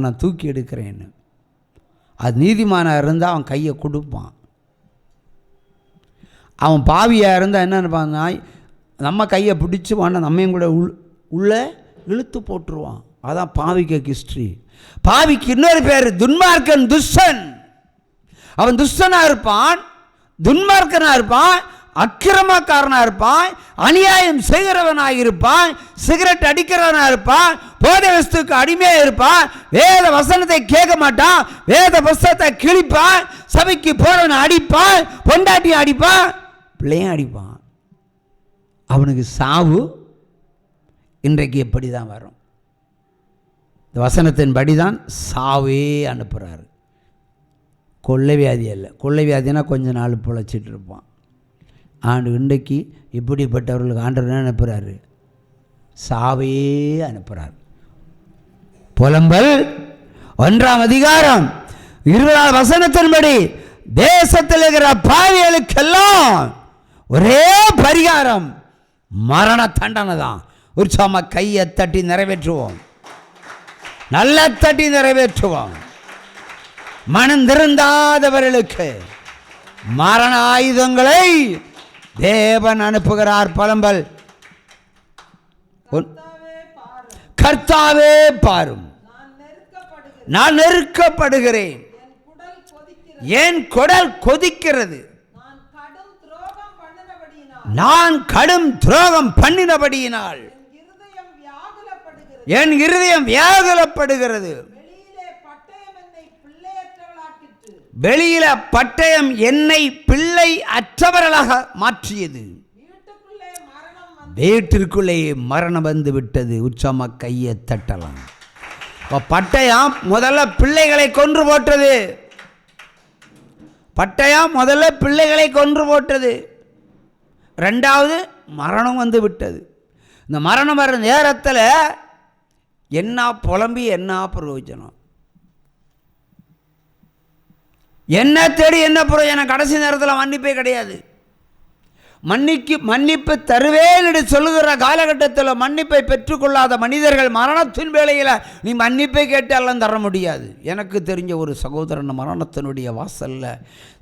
நான் தூக்கி எடுக்கிறேன்னு. அது நீதிமானாக இருந்தால் அவன் கையை கொடுப்பான். அவன் பாவியாக இருந்தால் என்ன நினைப்பான்னா, நம்ம கையை பிடிச்சி வாங்க நம்மையும் கூட உள்ளே இழுத்து போட்டுருவான். அதான் பாவிக்கு ஹிஸ்ட்ரி. பாவிக்கு இன்னொரு பேர் துன்மார்க்கன், துஷ்டன். அவன் துஷ்டனாக இருப்பான், துன்மார்க்கனாக இருப்பான், அக்கிரமக்காரனாக இருப்பான், அநியாயம் செய்கிறவனாக இருப்பான், சிகரெட் அடிக்கிறவனாக இருப்பான், போதை வஸ்துக்கு அடிமையாக இருப்பான், வேத வசனத்தை கேட்க மாட்டான், வேத புஸ்தகத்தை கிழிப்பான், சபைக்கு போறவனை அடிப்பான், பொண்டாட்டியை அடிப்பான், பிள்ளையும் அடிப்பான். அவனுக்கு சாவு இன்றைக்கு எப்படி தான் வரும்? இந்த வசனத்தின் படி தான் சாவே அனுப்புகிறாரு. கொள்ளை வியாதி அல்ல. கொள்ளை வியாதினா கொஞ்ச நாள் பிழைச்சிட்டு இருப்பான். இன்றைக்கு இப்படிப்பட்டவர்களுக்கு ஆண்டவர் அனுப்புகிறாரு, சாவே அனுப்புகிறார். புலம்பல் 1ஆம் அதிகாரம் 20ஆம் வசனத்தின்படி தேசத்தில் இருக்கிற பாவிகளுக்கெல்லாம் ஒரே பரிகாரம், மரண தண்டனை தான். உற்சாகமா கையை தட்டி நிறைவேற்றுவோம், நல்ல தட்டி நிறைவேற்றுவோம். மனம் திருந்தாதவர்களுக்கு மரண ஆயுதங்களை தேவன் அனுப்புகிறார். புலம்பல், கர்த்தாவே பாரும், நான் நெருக்கப்படுகிறேன், என் குடல் கொதிக்கிறது, நான் கடும் துரோகம் பண்ணினபடியினால் என் இருதயம் வியாகுலப்படுகிறது. வெளியில பட்டயம் என்னை பிள்ளை அற்றவர்களாக மாற்றியது, வீட்டிற்குள்ளே மரணம் வந்து விட்டது. உச்சமா கையை தட்டலாம். பட்டயம் முதல்ல பிள்ளைகளை கொன்று போட்டது. பட்டயம் முதல்ல பிள்ளைகளை கொன்று போட்டது. ரெண்டாவது மரணம் வந்து விட்டது. இந்த மரணம் வர நேரத்தில் என்ன புலம்பி என்ன பிரயோஜனம்? என்ன தேடி என்ன பிரயோஜனம்? கடைசி நேரத்தில் மன்னிப்பே கிடையாது. மன்னிப்பு தருவேன் என்று சொல்லுகிற காலகட்டத்தில் மன்னிப்பை பெற்றுக்கொள்ளாத மனிதர்கள் மரணத்தின் வேளையில் நீ மன்னிப்பை கேட்டாலும் தர முடியாது. எனக்கு தெரிஞ்ச ஒரு சகோதரன் மரணத்தினுடைய வாசலில்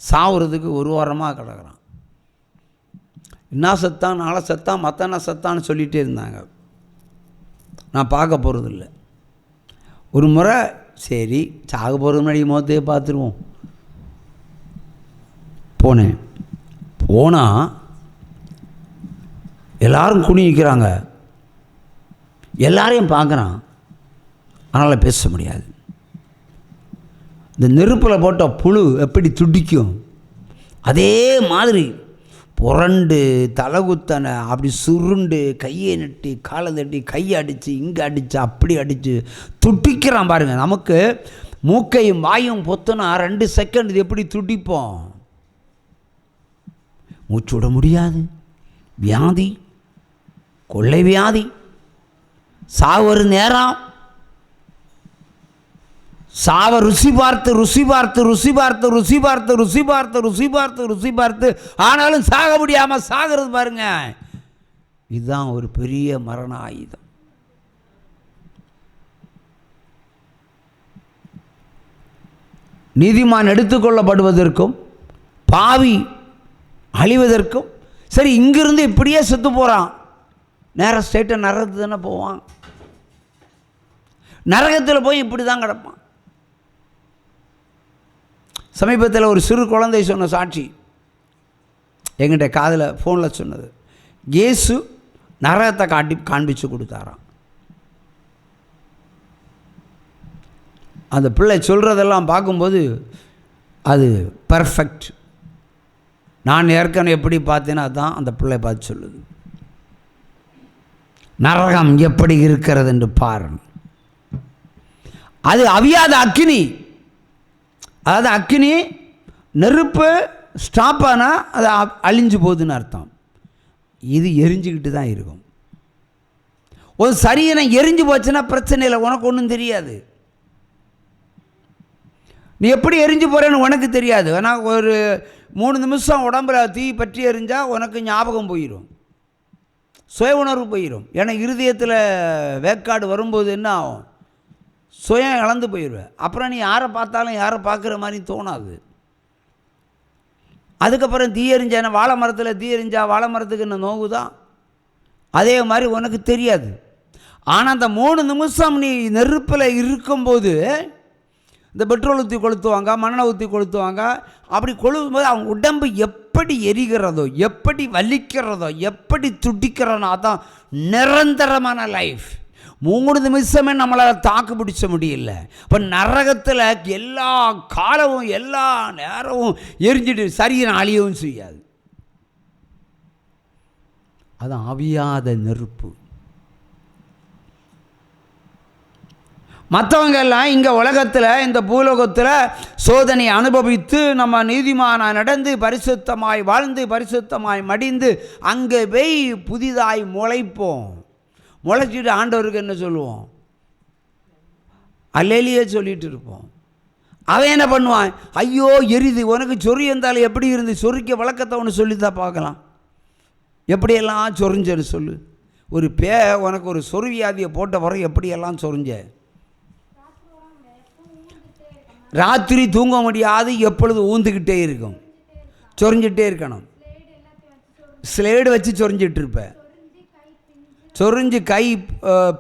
சாவுறதுக்கு ஒரு வாரமாக கிடக்கிறான். என்ன சத்தான், நாளை சத்தான், மத்தன சத்தான்னு சொல்லிகிட்டே இருந்தாங்க. நான் பார்க்க போகிறதில்ல. ஒரு முறை சரி சாக போகிறது முன்னாடி முகத்தையே பார்த்துருவோம் போனேன். போனால் எல்லாரும் குனிக்கிறாங்க, எல்லாரையும் பார்க்குறான், அதனால் பேச முடியாது. இந்த நெருப்பில் போட்ட புழு எப்படி துடிக்கும் அதே மாதிரி புரண்டு தலகுத்தனை அப்படி சுருண்டு கையை நட்டி காலை தட்டி கையை அடித்து இங்கே அடித்து அப்படி அடித்து துடிக்கிறான் பாருங்கள். நமக்கு மூக்கையும் வாயும் பொத்துனா 2 செகண்ட் இது எப்படி துடிப்போம்? மூச்சு விட முடியாது. வியாதி, கொள்ளை வியாதி, சாவரு நேரம், சாவ ருசி பார்த்து ருசி பார்த்து ருசி பார்த்து ருசி பார்த்து ருசி பார்த்து ருசி பார்த்து ருசி பார்த்து ஆனாலும் சாக முடியாமல் சாகிறது பாருங்க. இதுதான் ஒரு பெரிய மரண ஆயுதம். நீதிமான் எடுத்துக்கொள்ளப்படுவதற்கும் பாவி அழிவதற்கும் சரி, இங்கிருந்து இப்படியே செத்து போகிறான், நேரம் ஸ்டேட்டை நரகத்து தானே போவான். நரகத்தில் போய் இப்படி தான் கிடப்பான். சமீபத்தில் ஒரு சிறு குழந்தை சொன்ன சாட்சி எங்கிட்ட காதில் ஃபோனில் சொன்னது. இயேசு நரகத்தை காண்பிச்சு கொடுத்தாராம். அந்த பிள்ளை சொல்கிறதெல்லாம் பார்க்கும்போது அது பர்ஃபெக்ட். நான் ஏற்கனவே எப்படி பார்த்தேன்னா அதுதான் அந்த பிள்ளை பார்த்து சொல்லுது. நரகம் எப்படி இருக்கிறது என்று பாருங்க. அது அவியாத அக்கினி. அதாவது அக்கினி நெருப்பு ஸ்டாப் ஆனால் அது அழிஞ்சு போகுதுன்னு அர்த்தம். இது எரிஞ்சுக்கிட்டு தான் இருக்கும். ஒரு சரியனை எரிஞ்சு போச்சுன்னா பிரச்சனை இல்லை, உனக்கு ஒன்றும் தெரியாது. நீ எப்படி எரிஞ்சு போகிறேன்னு உனக்கு தெரியாது. ஆனால் ஒரு 3 நிமிஷம் உடம்புல தீ பற்றி எரிஞ்சால் உனக்கு ஞாபகம் போயிடும், சுய உணர்வு போயிடும். ஏன்னா இருதயத்தில் வேக்காடு வரும்போது என்ன ஆகும்? சுயம் இழந்து போயிடுவேன். அப்புறம் நீ யாரை பார்த்தாலும் யாரை பார்க்குற மாதிரி தோணாது. அதுக்கப்புறம் தீ எறிஞ்சா, வாழை மரத்தில் தீ எறிஞ்சா வாழை மரத்துக்கு என்ன நோவு தான், அதே மாதிரி உனக்கு தெரியாது. ஆனால் அந்த 3 நிமிஷம் நீ நெருப்பில் இருக்கும்போது இந்த பெட்ரோல் ஊற்றி கொளுத்துவாங்க, மண்ணெண்ணெய் ஊற்றி கொளுத்துவாங்க. அப்படி கொளுத்தும்போது அவங்க உடம்பு எப்படி எரிகிறதோ, எப்படி வலிக்கிறதோ, எப்படி துடிக்கிறனோ, அதான் நிரந்தரமான லைஃப். 3 நிமிஷமே நம்மளால் தாக்கு பிடிச்ச முடியல. இப்போ நரகத்தில் எல்லா காலமும் எல்லா நேரமும் எரிஞ்சிட்டு சரீரம் அழியவும் செய்யாது. அது அவியாத நெருப்பு. மற்றவங்க எல்லாம் இங்கே உலகத்தில், இந்த பூலோகத்தில் சோதனை அனுபவித்து நம்ம நீதிமானாக நடந்து பரிசுத்தமாய் வாழ்ந்து பரிசுத்தமாய் மடிந்து அங்கே போய் புதிதாய் முளைப்போம். முளைச்சிட்டு ஆண்டவருக்கு என்ன சொல்லுவோம்? அல்லேலியே சொல்லிட்டு இருப்போம். அவன் என்ன பண்ணுவான்? ஐயோ எரிது, உனக்கு சொறி இருந்தாலும் எப்படி இருந்து சொறிக்க வழக்கத்தை ஒன்று சொல்லித்தான் பார்க்கலாம். எப்படியெல்லாம் சொரிஞ்சன்னு சொல்லு. ஒரு உனக்கு ஒரு சொருவியாதியை போட்ட வரை எப்படியெல்லாம் சொரிஞ்ச? ராத்திரி தூங்க முடியாது, எப்பொழுது ஊந்துக்கிட்டே இருக்கும், சொரிஞ்சிட்டே இருக்கணும். ஸ்லேடு வச்சு சொரிஞ்சிட்டு இருப்ப, சொரிஞ்சு கை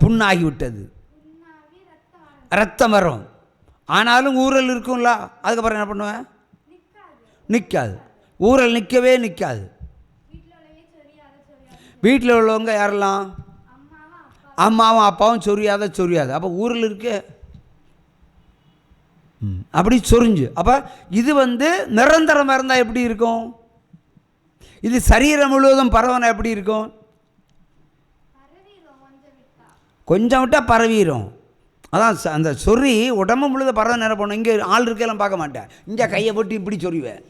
புண்ணாகி விட்டது, ரத்தம் வரும். ஆனாலும் ஊரல் இருக்கும்ல. அதுக்கப்புறம் என்ன பண்ணுவேன்? நிற்காது. ஊரல் நிற்கவே நிற்காது. வீட்டில் உள்ளவங்க யாரெல்லாம்? அம்மாவும் அப்பாவும் சொரியாது. அப்போ ஊரில் இருக்கு அப்படி சொரிஞ்சு. அப்போ இது நிரந்தரமாக இருந்தால் எப்படி இருக்கும்? இது சரீரம் முழுவதும் பரவனா எப்படி இருக்கும்? கொஞ்சம் விட்டால் பரவிடும். அதான் அந்த சொறி உடம்பு முழுவதும் பரவ நேரம் போகணும். இங்கே ஆள் இருக்கலாம் பார்க்க மாட்டேன், இங்கே கையை போட்டு இப்படி சொறிவேன்.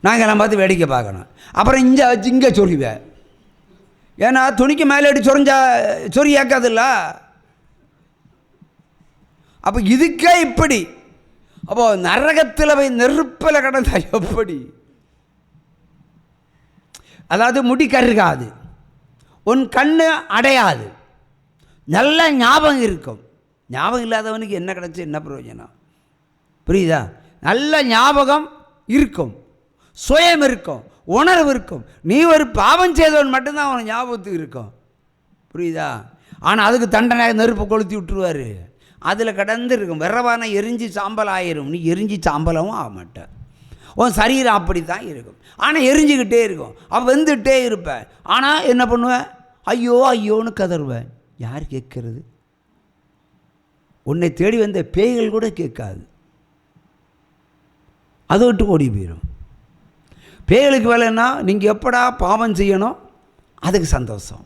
நாங்கள் எல்லாம் பார்த்து வேடிக்கை பார்க்கணும். அப்புறம் இங்கே வச்சு இங்கே சொறிவேன். ஏன்னா துணிக்கு மேலே எடுத்து சொரிஞ்சா சொறி ஏற்காதுல்ல. அப்போ இதுக்கே இப்படி. அப்போ நரகத்தில் போய் நெருப்பில் கிடந்தா எப்படி? அதாவது முடி கருகாது, உன் கண்ணு அடையாது, நல்ல ஞாபகம் இருக்கும். ஞாபகம் இல்லாதவனுக்கு என்ன கிடச்சி என்ன பிரயோஜனம்? புரியுதா? நல்ல ஞாபகம் இருக்கும், சுயம் இருக்கும், உணர்வு இருக்கும். நீ ஒரு பாவம் செய்தவன் மட்டும்தான் அவன் ஞாபகத்துக்கு இருக்கும். புரியுதா? ஆனால் அதுக்கு தண்டனை நெருப்பு கொளுத்தி விட்டுருவார். அதில் கடந்து இருக்கும். விரவான எரிஞ்சு சாம்பல் ஆயிரும். நீ எரிஞ்சு சாம்பலாகவும் ஆக மாட்டேன். உன் சரீரம் அப்படி தான் இருக்கும். ஆனால் எரிஞ்சுக்கிட்டே இருக்கும். அவன் வெந்துகிட்டே இருப்பேன். ஆனால் என்ன பண்ணுவேன்? ஐயோ ஐயோன்னு கதறுவேன். யார் கேட்கறது? உன்னை தேடி வந்த பேய்கள் கூட கேட்காது. அதை விட்டு ஓடி போயிடும். பேய்களுக்கு வேலைன்னா நீங்கள் எப்படா பாவம் செய்யணும் அதுக்கு சந்தோஷம்,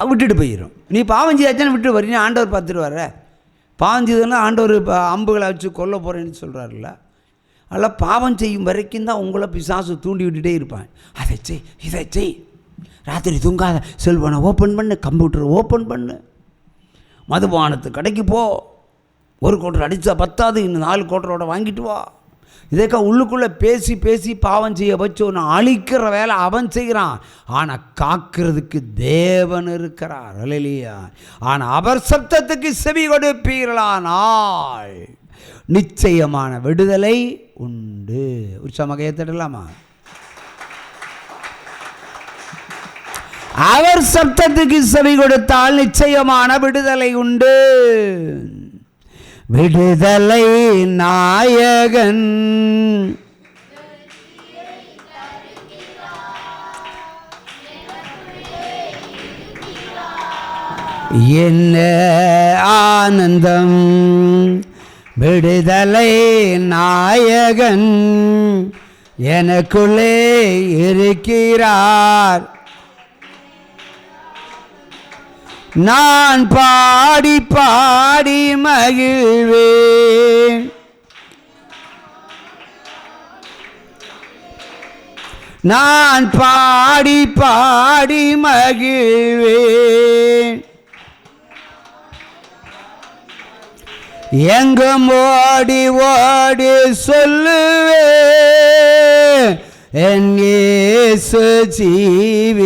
விட்டுட்டு போயிடும். நீ பாவம் செய்யாச்சுன்னு விட்டு வரீங்க, ஆண்டவர் பார்த்துட்டு வர்ற. பாவம் செய்ததுன்னா ஆண்டவர் அம்புகளை வச்சு கொல்ல போகிறேன்னு சொல்கிறாருல்ல. அதெல்லாம் பாவம் செய்யும் வரைக்கும் தான் உங்களை பிசாசு தூண்டி விட்டுட்டே இருப்பான். அதை செய், இதை செய், ராத்திரி தூங்காத, செல்வனை ஓப்பன் பண்ணு, கம்ப்யூட்டர் ஓப்பன் பண்ணு, மதுபானத்து கடைக்கு போ, 1 கோட்டர் அடித்தா 10, இன்னும் 4 கோட்டரோட வாங்கிட்டு வா. இதற்காக உள்ளுக்குள்ளே பேசி பேசி பாவம் செய்ய வச்சு ஒன்று அழிக்கிற வேலை அவன் செய்கிறான். ஆனால் காக்கிறதுக்கு தேவன் இருக்கிறார். அல்லேலூயா. ஆனால் அவர் சத்தத்துக்கு செவி கொடுப்பீர்களானால் நிச்சயமான விடுதலை உண்டு. உற்சாகமாக ஏற்றிடலாமா? அவர் சத்தத்துக்கு செவி கொடுத்தால் நிச்சயமான விடுதலை உண்டு. விடுதலை நாயகன் என்ன ஆனந்தம், விடுதலை நாயகன் எனக்குள்ளே இருக்கிறார். நான் பாடி பாடி மகிழ்வேன், நான் பாடி பாடி மகிழ்வேன். எங்கும் ஓடி ஓடி சொல்லுவேன், என் இயேசு ஜீவிக்கிறார்.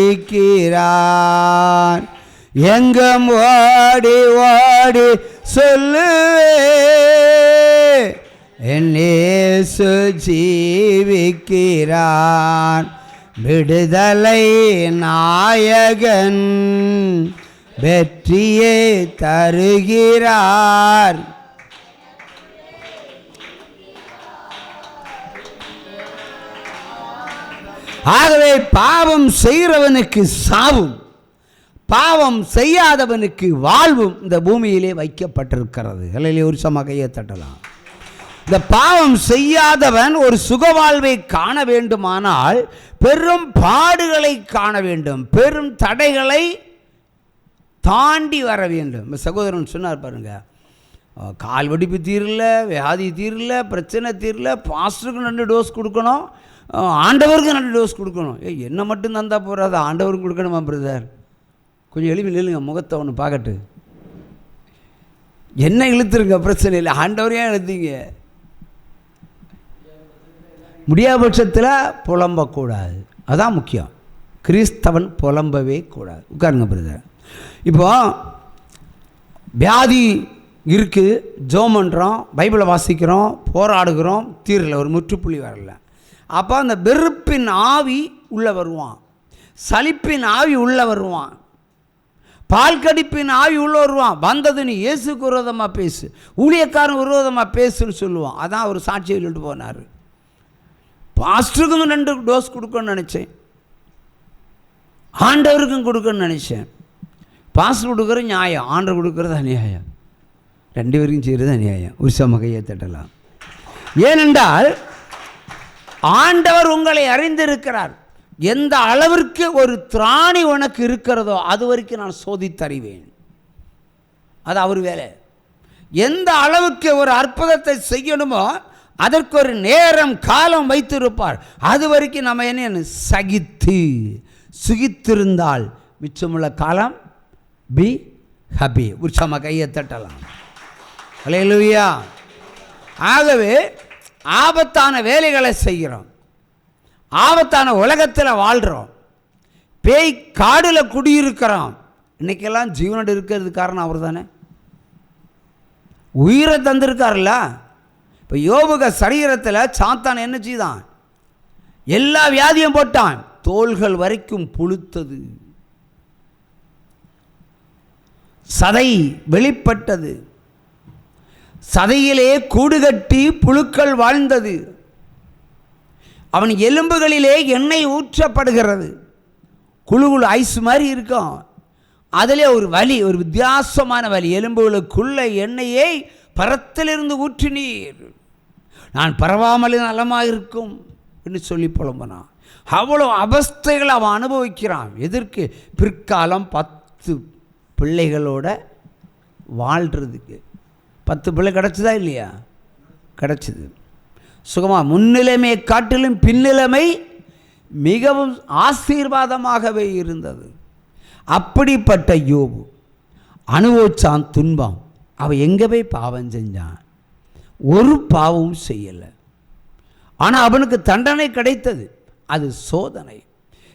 எங்கும் ஓடி ஓடி சொல்லுவே என் இயேசு ஜீவிக்கிறான், விடுதலை நாயகன் வெற்றியை தருகிறார். ஆகவே பாவம் செய்கிறவனுக்கு சாவும், பாவம் செய்யாதவனுக்கு வாழ்வும் இந்த பூமியிலே வைக்கப்பட்டிருக்கிறது. அல்லேலூயா. ஒரு சம கையை தட்டலாம். இந்த பாவம் செய்யாதவன் ஒரு சுகவாழ்வை காண வேண்டுமானால் பெரும் பாடுகளை காண வேண்டும், பெரும் தடைகளை தாண்டி வர வேண்டும். சகோதரன் சொன்னார் பாருங்க, கால் வெடிப்பு தீரல, வியாதி தீரல, பிரச்சனை தீரல, பாஸ்டருக்கு 2 டோஸ் கொடுக்கணும், ஆண்டவருக்கு 2 டோஸ் கொடுக்கணும். என்ன மட்டும் தந்தா போகிறாது, ஆண்டவருக்கு கொடுக்கணுமா பிரதர்? கொஞ்சம் எழுப்பி நில்லுங்க, முகத்தை ஒன்று பார்க்கட்டு. என்ன இழுத்துருங்க, பிரச்சனை இல்லை, ஆண்டவரையும் இழுத்தீங்க. முடியாத பட்சத்தில் புலம்பக்கூடாது, அதான் முக்கியம். கிறிஸ்தவன் புலம்பவே கூடாது. உட்காருங்க பிரதர். இப்போ வியாதி இருக்குது, ஜெபம் பண்ணுறோம், பைபிளை வாசிக்கிறோம், போராடுகிறோம், தீரல, ஒரு முற்றுப்புள்ளி வரல. அப்போ அந்த வெறுப்பின் ஆவி உள்ளே வருவான், சலிப்பின் ஆவி உள்ளே வருவான், பால் கடிப்பின் ஆவி உள்ள வருவான். வந்தது நீ இயேசுக்கு விரோதமாக பேசு, ஊழியக்காரன் விரோதமாக பேசுன்னு சொல்லுவான். அதான் ஒரு சாட்சியை சொல்லிட்டு போனார். பாஸ்டருக்கும் 2 டோஸ் கொடுக்கணும்னு நினச்சேன், ஆண்டவருக்கும் கொடுக்கணும்னு நினச்சேன். பாஸ்டர் கொடுக்குறது நியாயம், ஆண்டவர் கொடுக்குறது அநியாயம், 2 பேருக்கும் செய்கிறது அநியாயம். ஒரு சம கையை தட்டலாம். ஏனென்றால் ஆண்டவர் உங்களை அறிந்திருக்கிறார். எந்த அளவிற்கு ஒரு திராணி உனக்கு இருக்கிறதோ அது வரைக்கும் நான் சோதித்தறிவேன், அது அவர் வேலை. எந்த அளவுக்கு ஒரு அற்புதத்தை செய்யணுமோ அதற்கு ஒரு நேரம் காலம் வைத்திருப்பார். அது வரைக்கும் நம்ம என்ன சகித்து சுகித்திருந்தால் மிச்சமுள்ள காலம் பி ஹபி. உற்சம கையை தட்டலாம். அல்லேலூயா. ஆகவே ஆபத்தான வேலைகளை செய்கிறோம், ஆபத்தான உலகத்தில் வாழ்கிறோம், பேய் காடில் குடியிருக்கிறோம். இன்றைக்கெல்லாம் ஜீவனோடு இருக்கிறது காரணம் அவர் தானே, உயிரை தந்திருக்காருல்ல. இப்போ யோபுக சரீரத்தில் சாத்தான் என்ன செய்தான்? எல்லா வியாதியும் போட்டான், தோள்கள் வரைக்கும் புழுத்தது, சதை வெளிப்பட்டது, சதையிலே கூடுகட்டி புழுக்கள் வாழ்ந்தது, அவன் எலும்புகளிலே எண்ணெய் ஊற்றப்படுகிறது, குழு குழு ஐஸ் மாதிரி இருக்கும், அதிலே ஒரு வலி, ஒரு வித்தியாசமான வலி. எலும்புகளுக்குள்ள எண்ணெயை பரத்திலிருந்து ஊற்றினீர், நான் பரவாமல் நலமாக இருக்கும் என்று சொல்லி புலம்பனான். அவ்வளோ அவஸ்தைகளை அவன் அனுபவிக்கிறான். எதற்கு? பிற்காலம் 10 பிள்ளைகளோட வாழ்கிறதுக்கு. 10 பிள்ளை கிடச்சிதா இல்லையா? கிடச்சிது. சுகமாக முன்னிலைமையை காட்டிலும் பின்னிலைமை மிகவும் ஆசீர்வாதமாகவே இருந்தது. அப்படிப்பட்ட யோபு அனுபவிச்சான் துன்பம். அவன் எங்கே போய் பாவம் செஞ்சான்? ஒரு பாவமும் செய்யலை. ஆனால் அவனுக்கு தண்டனை கிடைத்தது, அது சோதனை.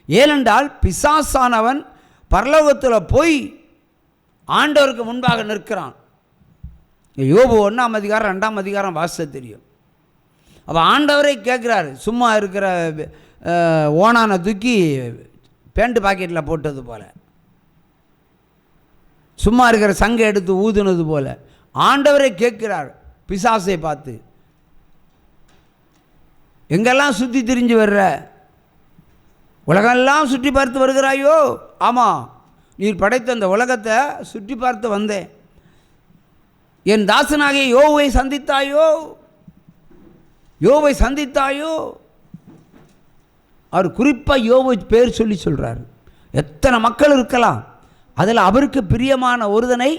ஏனென்றால் பிசாசானவன் பரலோகத்தில் போய் ஆண்டவருக்கு முன்பாக நிற்கிறான். யோபு 1ஆம் அதிகாரம் 2ஆம் அதிகாரம் வாசிக்க தெரியும். அப்போ ஆண்டவரை கேட்குறாரு, சும்மா இருக்கிற ஓனானை தூக்கி பேண்ட் பாக்கெட்டில் போட்டது போல், சும்மா இருக்கிற சங்கை எடுத்து ஊதுனது போல் ஆண்டவரை கேட்கிறார் பிசாசை பார்த்து, எங்கெல்லாம் சுற்றி திரிஞ்சு வர்ற? உலகெல்லாம் சுற்றி பார்த்து வருகிறாயோ? ஆமாம், நீர் படைத்த அந்த உலகத்தை சுற்றி பார்த்து வந்தேன். என் தாசனாகிய யோபை சந்தித்தாயோ? யோபை சந்தித்தாயோ? அவர் குறிப்பாக யோபை பேர் சொல்லி சொல்கிறார். எத்தனை மக்கள் இருக்கலாம், அதில் அவருக்கு பிரியமான ஒருதனை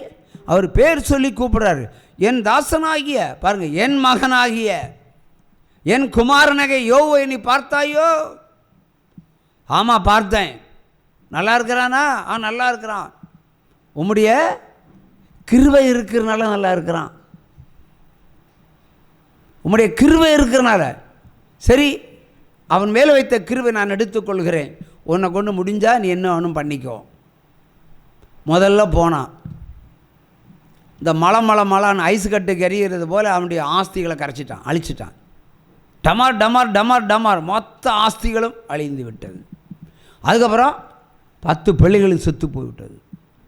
அவர் பேர் சொல்லி கூப்பிடுறாரு. என் தாசனாகிய, பாருங்க, என் மகனாகிய என் குமாரனாகிய யோபை நீ பார்த்தாயோ? ஆமாம் பார்த்தேன். நல்லா இருக்கிறானா? நல்லா இருக்கிறான். உம்முடைய கிருபை இருக்கிறனால நல்லா இருக்கிறான். உம்முடைய கிருபை இருக்கிறனால சரி, அவன் மேலே வைத்த கிருபை நான் எடுத்துக்கொள்கிறேன். உன்னை கொண்டு முடிஞ்சால் நீ என்ன வேணும் பண்ணிக்கோ. முதல்ல போனான். இந்த மலை ஐஸ் கட்டுக்கு எறிகிறது போல் அவனுடைய ஆஸ்திகளை கரைச்சிட்டான், அழிச்சிட்டான். டமார் டமார் டமார் டமார் மொத்த ஆஸ்திகளும் அழிந்து விட்டது. அதுக்கப்புறம் 10 பிள்ளைகளும் செத்து போய்விட்டது,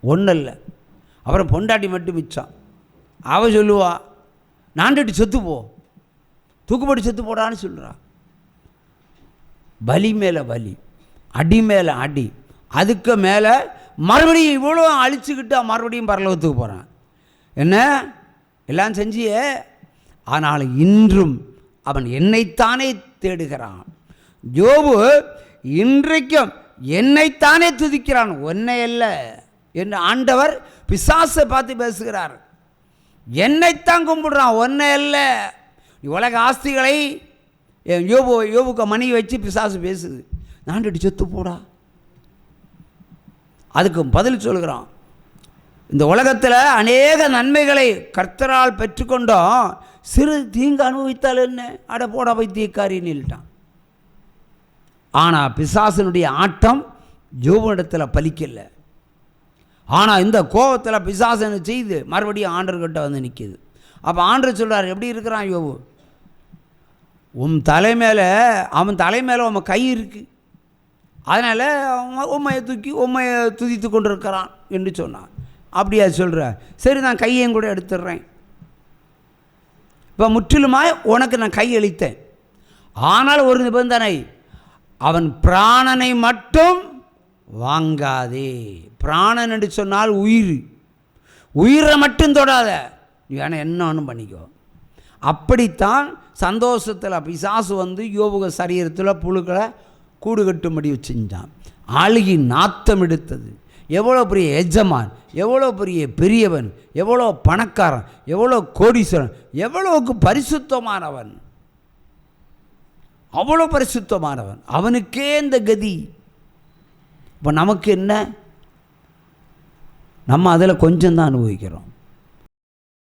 ஒன்றும் இல்லை. அப்புறம் பொண்டாட்டி மட்டும் மிச்சான். அவள் சொல்லுவா, நாண்டுட்டு செத்து போ, தூக்குப்பட்டு செத்து போடான்னு சொல்கிறான். பலி மேலே பலி, அடி மேலே அடி, அதுக்கு மேலே மறுபடியும் இவ்வளோ அழிச்சுக்கிட்டு மறுபடியும் பரலோகத்துக்கு போகிறான். என்ன எல்லாம் செஞ்சியே, ஆனால் இன்றும் அவன் என்னைத்தானே தேடுகிறான். யோபு இன்றைக்கும் என்னைத்தானே துதிக்கிறான், ஒன்னை அல்ல என்று ஆண்டவர் பிசாசை பார்த்து பேசுகிறார். என்னைத்தான் கும்பிடுறான், ஒன்னை அல்ல. உலக ஆஸ்திகளை யோபுக்கு மணி வச்சு பிசாசு பேசுது, நாண்டுட்டு செத்து போடா. அதுக்கு பதில் சொல்கிறான், இந்த உலகத்தில் அநேக நன்மைகளை கர்த்தரால் பெற்றுக்கொண்டோம், சிறு தீங்கு அனுபவித்தால் என்ன, அட போட வைத்தியக்காரின்னு சொல்லிட்டான். ஆனால் பிசாசனுடைய ஆட்டம் யோபுவிடத்தில் பலிக்கலை. ஆனால் இந்த கோபத்தில் பிசாசனை செய்து மறுபடியும் ஆண்டர்கிட்ட வந்து நிற்கிது. அப்போ ஆண்டர் சொல்கிறார், எப்படி இருக்கிறான் யோபு, உன் தலைமையில் அவன் தலைமையில் உன் கை இருக்குது, அதனால் உண்மையை தூக்கி உண்மையை துதித்து கொண்டு இருக்கிறான் என்று சொன்னான். அப்படியா சொல்கிற, சரி நான் கையையும் கூட எடுத்துடுறேன். இப்போ முற்றிலுமாய் உனக்கு நான் கையளித்தேன், ஆனால் ஒரு நிபந்தனை, அவன் பிராணனை மட்டும் வாங்காதே. பிராணன் என்று சொன்னால் உயிர், உயிரை மட்டும் தொடாத, நீ வேணா என்ன ஒன்றும் பண்ணிக்கோ. அப்படித்தான் சந்தோஷத்தில் பிசாசு வந்து யோபுக சரீரத்தில் புழுக்களை கூடு கட்டும்படி செஞ்சான். அழுகி நாத்தம் எடுத்தது. எவ்வளோ பெரிய எஜமான், எவ்வளோ பெரிய பெரியவன், எவ்வளோ பணக்காரன், எவ்வளோ கோடீஸ்வரன், எவ்வளோக்கு பரிசுத்தமானவன், அவ்வளோ பரிசுத்தமானவன், அவனுக்கே இந்த கதி. இப்போ நமக்கு என்ன, நம்ம அதில் கொஞ்சம் தான் அனுபவிக்கிறோம்.